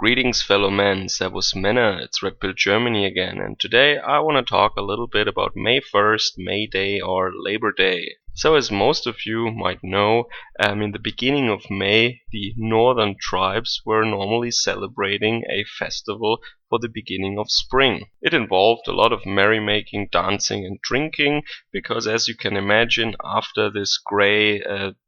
Greetings, fellow men. Servus Männer. It's Red Pill Germany again, and today I want to talk a little bit about May 1st, May Day, or Labor Day. So, as most of you might know, in the beginning of May, the northern tribes were normally celebrating a festival for the beginning of spring. It involved a lot of merrymaking, dancing, and drinking, because as you can imagine, after this gray,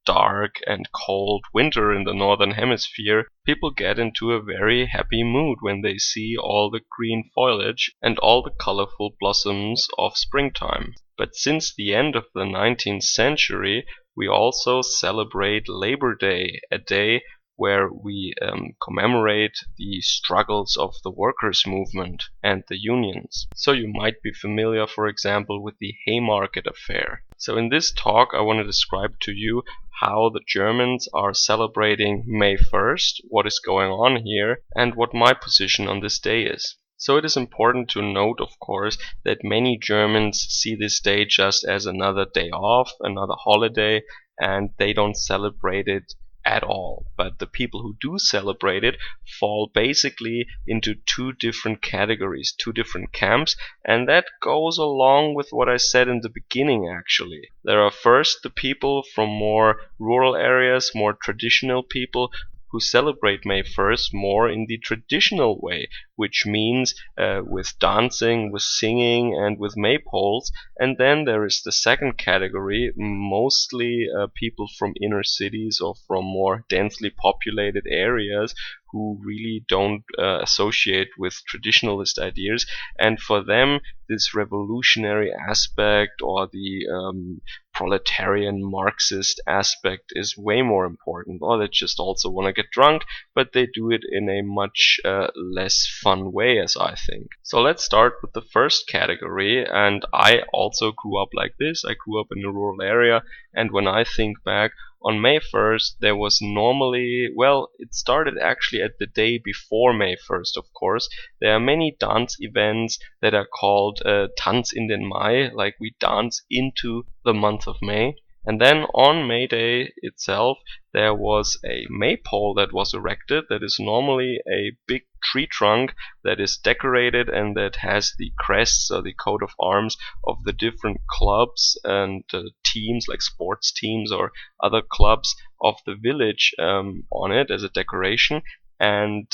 dark, and cold winter in the northern hemisphere, people get into a very happy mood when they see all the green foliage and all the colorful blossoms of springtime. But since the end of the 19th century, we also celebrate Labor Day, a day where we commemorate the struggles of the workers' movement and the unions. So you might be familiar, for example, with the Haymarket affair. So in this talk, I want to describe to you how the Germans are celebrating May 1st, what is going on here, and what my position on this day is. So it is important to note, of course, that many Germans see this day just as another day off, another holiday, and they don't celebrate it at all. But the people who do celebrate it fall basically into two different categories, two different camps, and that goes along with what I said in the beginning actually. There are first the people from more rural areas, more traditional people, who celebrate May 1st more in the traditional way, which means with dancing, with singing, and with maypoles. And then there is the second category, mostly people from inner cities or from more densely populated areas who really don't associate with traditionalist ideas, and for them this revolutionary aspect or the proletarian Marxist aspect is way more important, or they just also want to get drunk, but they do it in a much less fun way, as I think. So let's start with the first category, and I also grew up like this. I grew up in a rural area, and when I think back, on May 1st, there was normally, well, it started actually at the day before May 1st, of course. There are many dance events that are called Tanz in den Mai, like we dance into the month of May. And then on May Day itself, there was a maypole that was erected that is normally a big tree trunk that is decorated and that has the crests or the coat of arms of the different clubs and teams, like sports teams or other clubs of the village on it as a decoration. And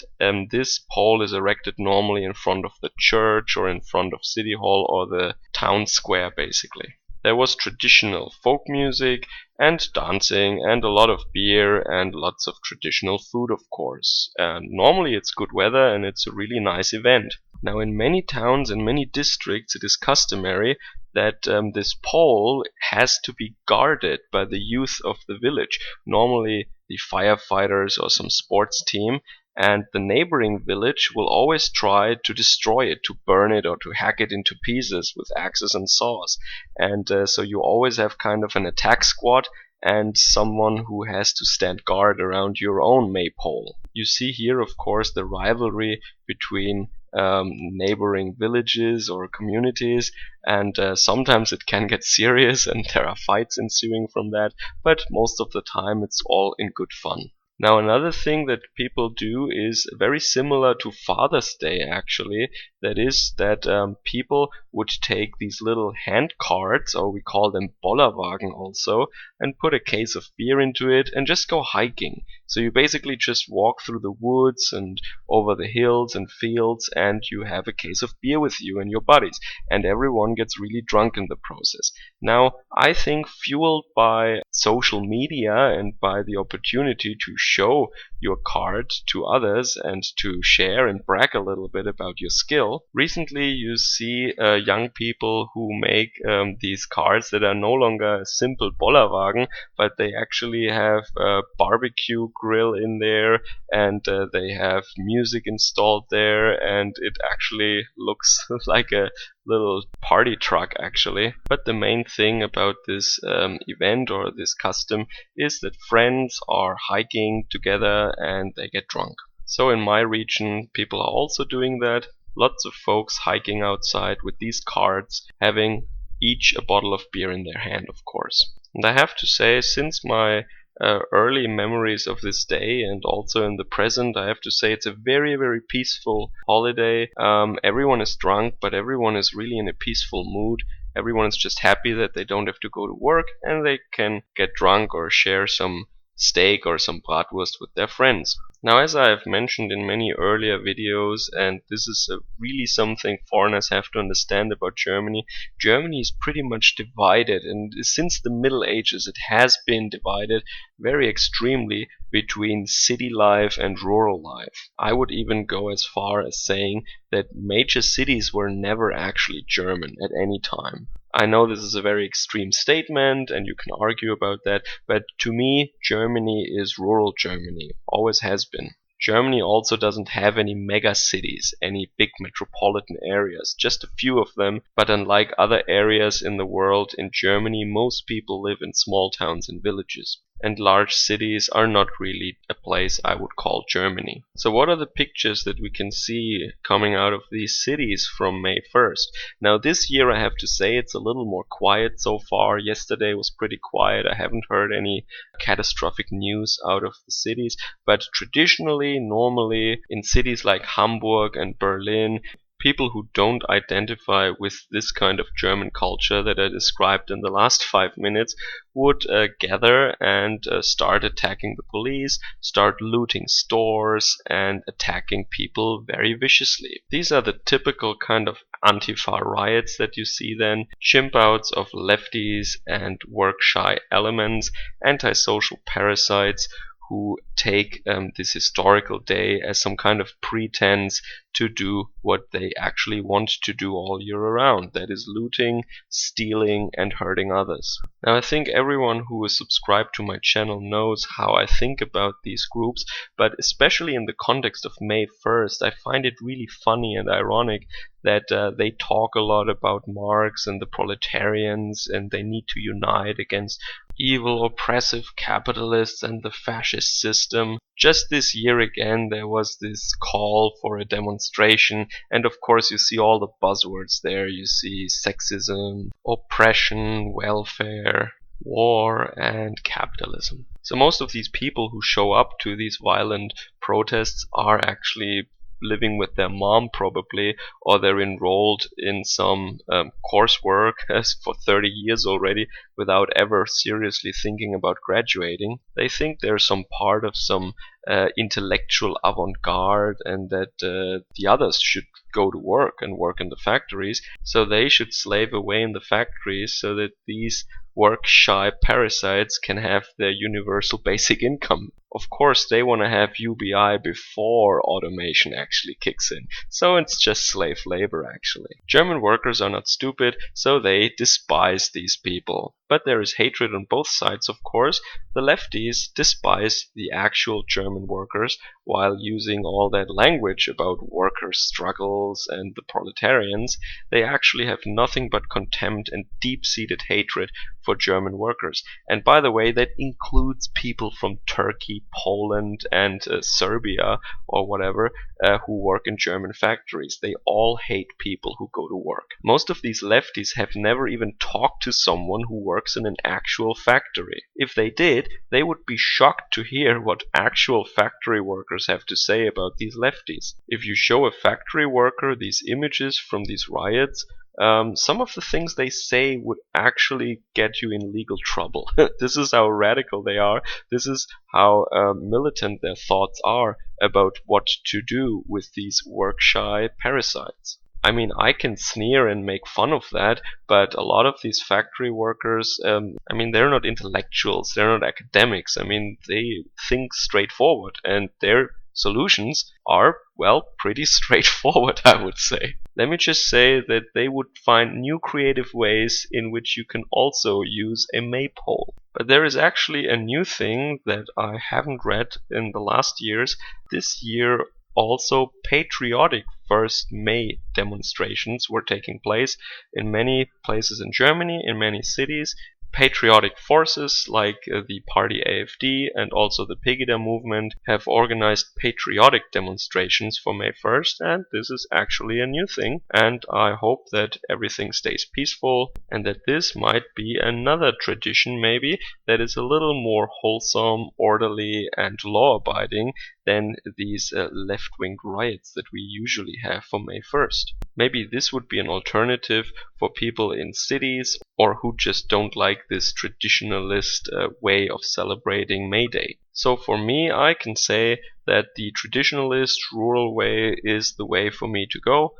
this pole is erected normally in front of the church or in front of City Hall or the town square, basically. There was traditional folk music and dancing and a lot of beer and lots of traditional food, of course. And normally it's good weather and it's a really nice event. Now, in many towns and many districts, it is customary that this pole has to be guarded by the youth of the village, normally the firefighters or some sports team. And the neighboring village will always try to destroy it, to burn it, or to hack it into pieces with axes and saws. And so you always have kind of an attack squad and someone who has to stand guard around your own maypole. You see here, of course, the rivalry between neighboring villages or communities, and sometimes it can get serious and there are fights ensuing from that, but most of the time it's all in good fun. Now, another thing that people do is very similar to Father's Day, actually. That is that people would take these little hand carts, or we call them Bollerwagen also, and put a case of beer into it and just go hiking. So you basically just walk through the woods and over the hills and fields, and you have a case of beer with you and your buddies, and everyone gets really drunk in the process. Now, I think fueled by social media and by the opportunity to show your card to others and to share and brag a little bit about your skill, recently you see young people who make these cards that are no longer a simple Bollerwagen, but they actually have a barbecue grill in there, and they have music installed there, and it actually looks like a little party truck actually. But the main thing about this event or this custom is that friends are hiking together and they get drunk. So in my region, people are also doing that. Lots of folks hiking outside with these cards, having each a bottle of beer in their hand, of course. And I have to say, since my early memories of this day, and also in the present, I have to say it's a very, very peaceful holiday. Everyone is drunk, but everyone is really in a peaceful mood. Everyone is just happy that they don't have to go to work and they can get drunk or share some steak or some bratwurst with their friends. Now, as I have mentioned in many earlier videos, and this is really something foreigners have to understand about Germany, Germany is pretty much divided, and since the Middle Ages it has been divided very extremely between city life and rural life. I would even go as far as saying that major cities were never actually German at any time. I know this is a very extreme statement and you can argue about that, but to me, Germany is rural Germany, always has been. Germany also doesn't have any mega cities, any big metropolitan areas, just a few of them, but unlike other areas in the world, in Germany most people live in small towns and villages. And large cities are not really a place I would call Germany. So what are the pictures that we can see coming out of these cities from May 1st? Now this year I have to say it's a little more quiet so far. Yesterday was pretty quiet. I haven't heard any catastrophic news out of the cities, but traditionally, normally in cities like Hamburg and Berlin, people who don't identify with this kind of German culture that I described in the last 5 minutes would gather and start attacking the police, start looting stores, and attacking people very viciously. These are the typical kind of Antifa riots that you see then, chimp-outs of lefties and work-shy elements, antisocial parasites who take this historical day as some kind of pretense to do what they actually want to do all year around. That is looting, stealing, and hurting others. Now I think everyone who is subscribed to my channel knows how I think about these groups, but especially in the context of May 1st, I find it really funny and ironic that they talk a lot about Marx and the proletarians and they need to unite against evil, oppressive capitalists and the fascist system. Just this year again there was this call for a demonstration, and of course you see all the buzzwords there. You see sexism, oppression, welfare, war, and capitalism. So most of these people who show up to these violent protests are actually living with their mom probably, or they're enrolled in some coursework for 30 years already without ever seriously thinking about graduating. They think they're some part of some intellectual avant-garde and that the others should go to work and work in the factories, so they should slave away in the factories so that these work-shy parasites can have their universal basic income. Of course, they want to have UBI before automation actually kicks in. So it's just slave labor actually. German workers are not stupid, so they despise these people. But there is hatred on both sides, of course. The lefties despise the actual German workers while using all that language about worker struggles and the proletarians. They actually have nothing but contempt and deep-seated hatred for German workers. And by the way, that includes people from Turkey, Poland, and Serbia or whatever who work in German factories. They all hate people who go to work. Most of these lefties have never even talked to someone who works in an actual factory. If they did, they would be shocked to hear what actual factory workers have to say about these lefties. If you show a factory worker these images from these riots, some of the things they say would actually get you in legal trouble. This is how radical they are. This is how militant their thoughts are about what to do with these work-shy parasites. I mean, I can sneer and make fun of that, but a lot of these factory workers, I mean, they're not intellectuals, they're not academics. I mean, they think straightforward, and their solutions are, well, pretty straightforward, I would say. Let me just say that they would find new creative ways in which you can also use a maypole. But there is actually a new thing that I haven't read in the last years. This year also patriotic 1st May demonstrations were taking place in many places in Germany, in many cities. patriotic forces like the party AfD and also the Pegida movement have organized patriotic demonstrations for May 1st, and this is actually a new thing. And I hope that everything stays peaceful and that this might be another tradition, maybe, that is a little more wholesome, orderly, and law abiding than these left-wing riots that we usually have for May 1st. Maybe this would be an alternative for people in cities or who just don't like this traditionalist way of celebrating May Day. So for me, I can say that the traditionalist rural way is the way for me to go.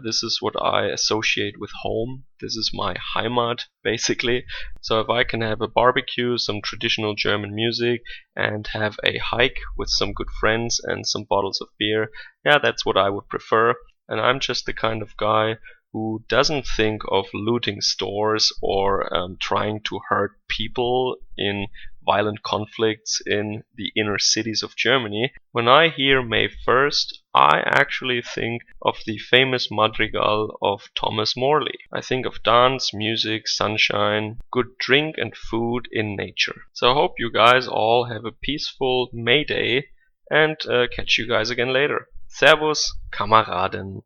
This is what I associate with home. This is my Heimat, basically. So if I can have a barbecue, some traditional German music, and have a hike with some good friends and some bottles of beer, yeah, that's what I would prefer. And I'm just the kind of guy who doesn't think of looting stores or trying to hurt people in violent conflicts in the inner cities of Germany. When I hear May 1st, I actually think of the famous madrigal of Thomas Morley. I think of dance, music, sunshine, good drink and food in nature. So I hope you guys all have a peaceful May Day and catch you guys again later. Servus, Kameraden.